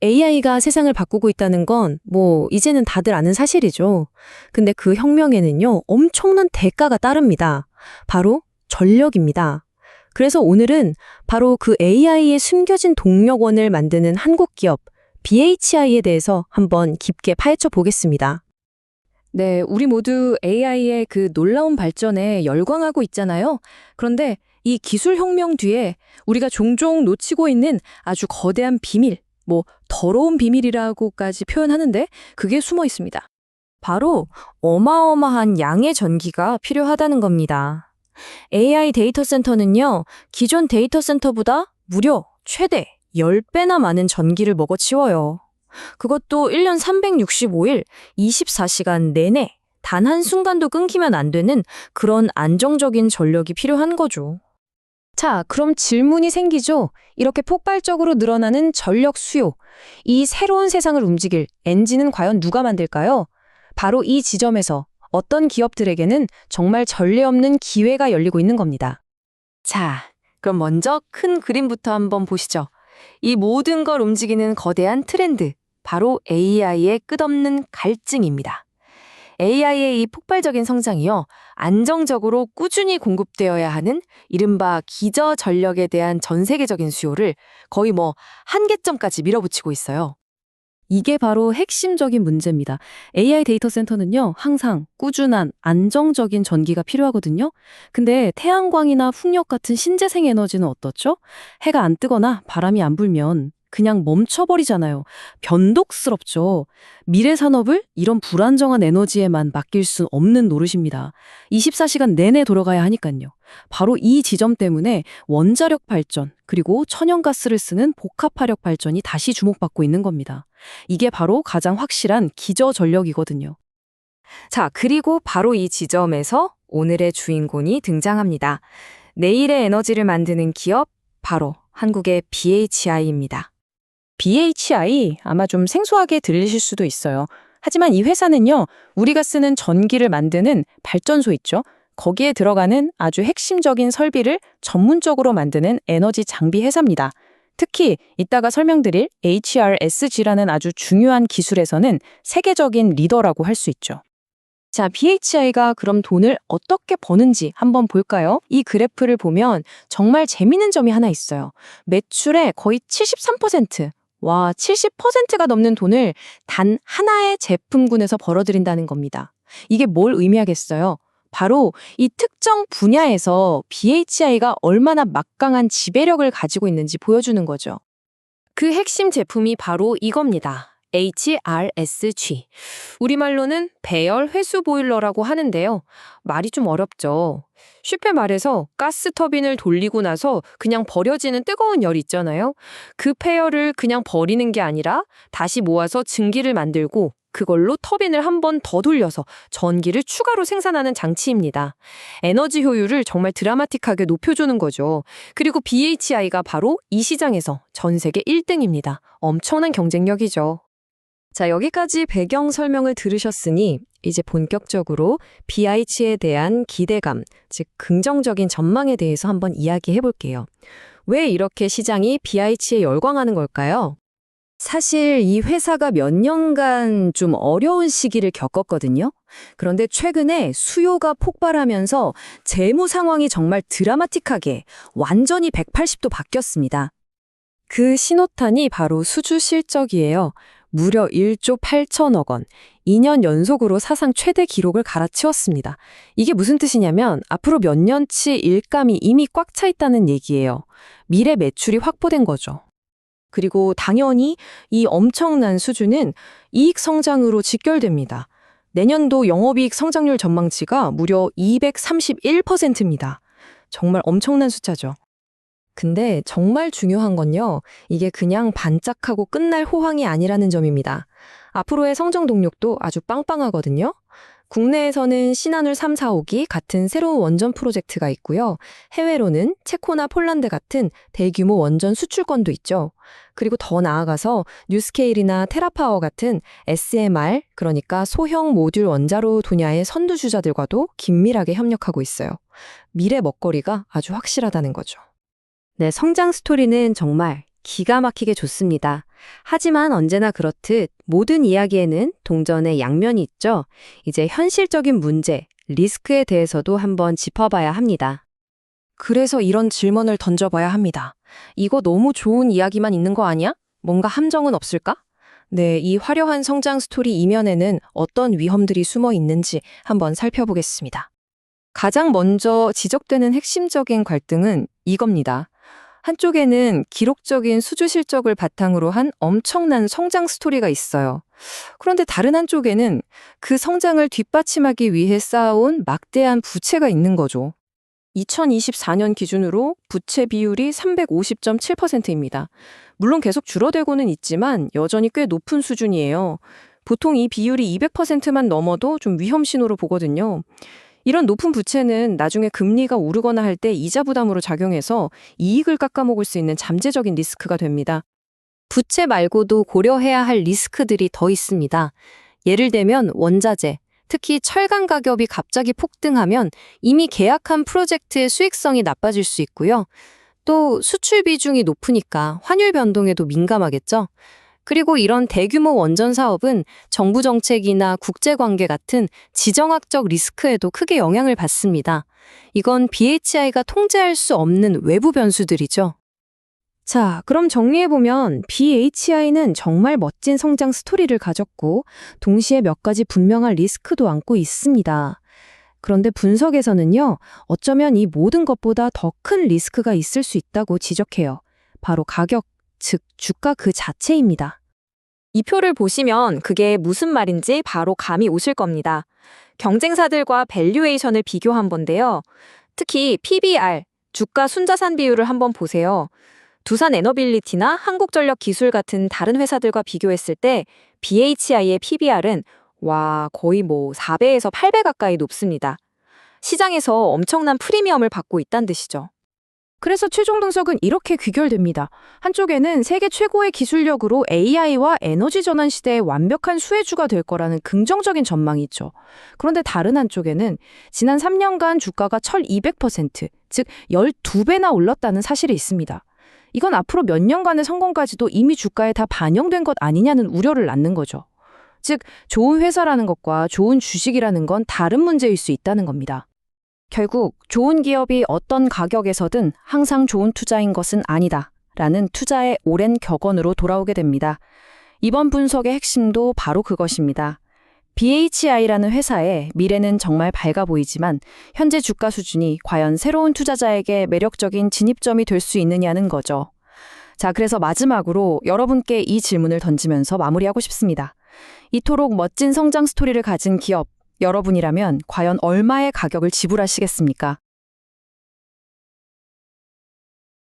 AI가 세상을 바꾸고 있다는 건 이제는 다들 아는 사실이죠. 근데 그 혁명에는요, 엄청난 대가가 따릅니다. 바로 전력입니다. 그래서 오늘은 바로 그 AI의 숨겨진 동력원을 만드는 한국 기업 BHI에 대해서 한번 깊게 파헤쳐 보겠습니다. 네, 우리 모두 AI의 그 놀라운 발전에 열광하고 있잖아요. 그런데 이 기술 혁명 뒤에 우리가 종종 놓치고 있는 아주 거대한 비밀, 더러운 비밀이라고까지 표현하는데 그게 숨어 있습니다. 바로 어마어마한 양의 전기가 필요하다는 겁니다. AI 데이터 센터는요, 기존 데이터 센터보다 무려 최대 10배나 많은 전기를 먹어치워요. 그것도 1년 365일, 24시간 내내 단 한순간도 끊기면 안 되는 그런 안정적인 전력이 필요한 거죠. 자, 그럼 질문이 생기죠? 이렇게 폭발적으로 늘어나는 전력 수요. 이 새로운 세상을 움직일 엔진은 과연 누가 만들까요? 바로 이 지점에서 어떤 기업들에게는 정말 전례 없는 기회가 열리고 있는 겁니다. 자, 그럼 먼저 큰 그림부터 한번 보시죠. 이 모든 걸 움직이는 거대한 트렌드, 바로 AI의 끝없는 갈증입니다. AI의 이 폭발적인 성장이요, 안정적으로 꾸준히 공급되어야 하는 이른바 기저 전력에 대한 전 세계적인 수요를 거의 한계점까지 밀어붙이고 있어요. 이게 바로 핵심적인 문제입니다. AI 데이터 센터는요, 항상 꾸준한, 안정적인 전기가 필요하거든요. 근데 태양광이나 풍력 같은 신재생 에너지는 어떻죠? 해가 안 뜨거나 바람이 안 불면 그냥 멈춰버리잖아요. 변덕스럽죠. 미래 산업을 이런 불안정한 에너지에만 맡길 수 없는 노릇입니다. 24시간 내내 돌아가야 하니까요. 바로 이 지점 때문에 원자력 발전, 그리고 천연가스를 쓰는 복합화력 발전이 다시 주목받고 있는 겁니다. 이게 바로 가장 확실한 기저 전력이거든요. 자, 그리고 바로 이 지점에서 오늘의 주인공이 등장합니다. 내일의 에너지를 만드는 기업, 바로 한국의 BHI입니다. BHI 아마 좀 생소하게 들리실 수도 있어요. 하지만 이 회사는요, 우리가 쓰는 전기를 만드는 발전소 있죠? 거기에 들어가는 아주 핵심적인 설비를 전문적으로 만드는 에너지 장비 회사입니다. 특히 이따가 설명드릴 HRSG라는 아주 중요한 기술에서는 세계적인 리더라고 할 수 있죠. 자, BHI가 그럼 돈을 어떻게 버는지 한번 볼까요? 이 그래프를 보면 정말 재미있는 점이 하나 있어요. 매출의 거의 73%, 70%가 넘는 돈을 단 하나의 제품군에서 벌어들인다는 겁니다. 이게 뭘 의미하겠어요? 바로 이 특정 분야에서 BHI가 얼마나 막강한 지배력을 가지고 있는지 보여주는 거죠. 그 핵심 제품이 바로 이겁니다. HRSG. 우리말로는 배열 회수 보일러라고 하는데요. 말이 좀 어렵죠. 쉽게 말해서 가스 터빈을 돌리고 나서 그냥 버려지는 뜨거운 열 있잖아요. 그 폐열을 그냥 버리는 게 아니라 다시 모아서 증기를 만들고 그걸로 터빈을 한 번 더 돌려서 전기를 추가로 생산하는 장치입니다. 에너지 효율을 정말 드라마틱하게 높여주는 거죠. 그리고 BHI가 바로 이 시장에서 전 세계 1등입니다. 엄청난 경쟁력이죠. 자, 여기까지 배경 설명을 들으셨으니 이제 본격적으로 BH에 대한 기대감, 즉 긍정적인 전망에 대해서 한번 이야기해 볼게요. 왜 이렇게 시장이 BH에 열광하는 걸까요? 사실 이 회사가 몇 년간 좀 어려운 시기를 겪었거든요. 그런데 최근에 수요가 폭발하면서 재무 상황이 정말 드라마틱하게 완전히 180도 바뀌었습니다. 그 신호탄이 바로 수주 실적이에요. 무려 1조 8천억 원, 2년 연속으로 사상 최대 기록을 갈아치웠습니다. 이게 무슨 뜻이냐면 앞으로 몇 년치 일감이 이미 꽉 차 있다는 얘기예요. 미래 매출이 확보된 거죠. 그리고 당연히 이 엄청난 수준은 이익 성장으로 직결됩니다. 내년도 영업이익 성장률 전망치가 무려 231%입니다. 정말 엄청난 숫자죠. 근데 정말 중요한 건요, 이게 그냥 반짝하고 끝날 호황이 아니라는 점입니다. 앞으로의 성장 동력도 아주 빵빵하거든요. 국내에서는 신한울 3, 4호기 같은 새로운 원전 프로젝트가 있고요. 해외로는 체코나 폴란드 같은 대규모 원전 수출권도 있죠. 그리고 더 나아가서 뉴스케일이나 테라파워 같은 SMR, 그러니까 소형 모듈 원자로 분야의 선두주자들과도 긴밀하게 협력하고 있어요. 미래 먹거리가 아주 확실하다는 거죠. 네, 성장 스토리는 정말 기가 막히게 좋습니다. 하지만 언제나 그렇듯 모든 이야기에는 동전의 양면이 있죠. 이제 현실적인 문제, 리스크에 대해서도 한번 짚어봐야 합니다. 그래서 이런 질문을 던져봐야 합니다. 이거 너무 좋은 이야기만 있는 거 아니야? 뭔가 함정은 없을까? 네, 이 화려한 성장 스토리 이면에는 어떤 위험들이 숨어 있는지 한번 살펴보겠습니다. 가장 먼저 지적되는 핵심적인 갈등은 이겁니다. 한쪽에는 기록적인 수주 실적을 바탕으로 한 엄청난 성장 스토리가 있어요. 그런데 다른 한쪽에는 그 성장을 뒷받침하기 위해 쌓아온 막대한 부채가 있는 거죠. 2024년 기준으로 부채 비율이 350.7%입니다. 물론 계속 줄어들고는 있지만 여전히 꽤 높은 수준이에요. 보통 이 비율이 200%만 넘어도 좀 위험 신호로 보거든요. 이런 높은 부채는 나중에 금리가 오르거나 할 때 이자 부담으로 작용해서 이익을 깎아먹을 수 있는 잠재적인 리스크가 됩니다. 부채 말고도 고려해야 할 리스크들이 더 있습니다. 예를 들면 원자재, 특히 철강 가격이 갑자기 폭등하면 이미 계약한 프로젝트의 수익성이 나빠질 수 있고요. 또 수출 비중이 높으니까 환율 변동에도 민감하겠죠. 그리고 이런 대규모 원전 사업은 정부 정책이나 국제관계 같은 지정학적 리스크에도 크게 영향을 받습니다. 이건 BHI가 통제할 수 없는 외부 변수들이죠. 자, 그럼 정리해보면 BHI는 정말 멋진 성장 스토리를 가졌고 동시에 몇 가지 분명한 리스크도 안고 있습니다. 그런데 분석에서는요, 어쩌면 이 모든 것보다 더 큰 리스크가 있을 수 있다고 지적해요. 바로 가격, 즉 주가 그 자체입니다. 이 표를 보시면 그게 무슨 말인지 바로 감이 오실 겁니다. 경쟁사들과 밸류에이션을 비교한 건데요. 특히 PBR, 주가 순자산 비율을 한번 보세요. 두산 에너빌리티나 한국전력기술 같은 다른 회사들과 비교했을 때 BHI의 PBR은 거의 4배에서 8배 가까이 높습니다. 시장에서 엄청난 프리미엄을 받고 있다는 뜻이죠. 그래서 최종 분석은 이렇게 귀결됩니다. 한쪽에는 세계 최고의 기술력으로 AI와 에너지 전환 시대의 완벽한 수혜주가 될 거라는 긍정적인 전망이 있죠. 그런데 다른 한쪽에는 지난 3년간 주가가 1200%, 즉 12배나 올랐다는 사실이 있습니다. 이건 앞으로 몇 년간의 성공까지도 이미 주가에 다 반영된 것 아니냐는 우려를 낳는 거죠. 즉, 좋은 회사라는 것과 좋은 주식이라는 건 다른 문제일 수 있다는 겁니다. 결국 좋은 기업이 어떤 가격에서든 항상 좋은 투자인 것은 아니다 라는 투자의 오랜 격언으로 돌아오게 됩니다. 이번 분석의 핵심도 바로 그것입니다. BHI라는 회사의 미래는 정말 밝아 보이지만 현재 주가 수준이 과연 새로운 투자자에게 매력적인 진입점이 될 수 있느냐는 거죠. 자, 그래서 마지막으로 여러분께 이 질문을 던지면서 마무리하고 싶습니다. 이토록 멋진 성장 스토리를 가진 기업, 여러분이라면 과연 얼마의 가격을 지불하시겠습니까?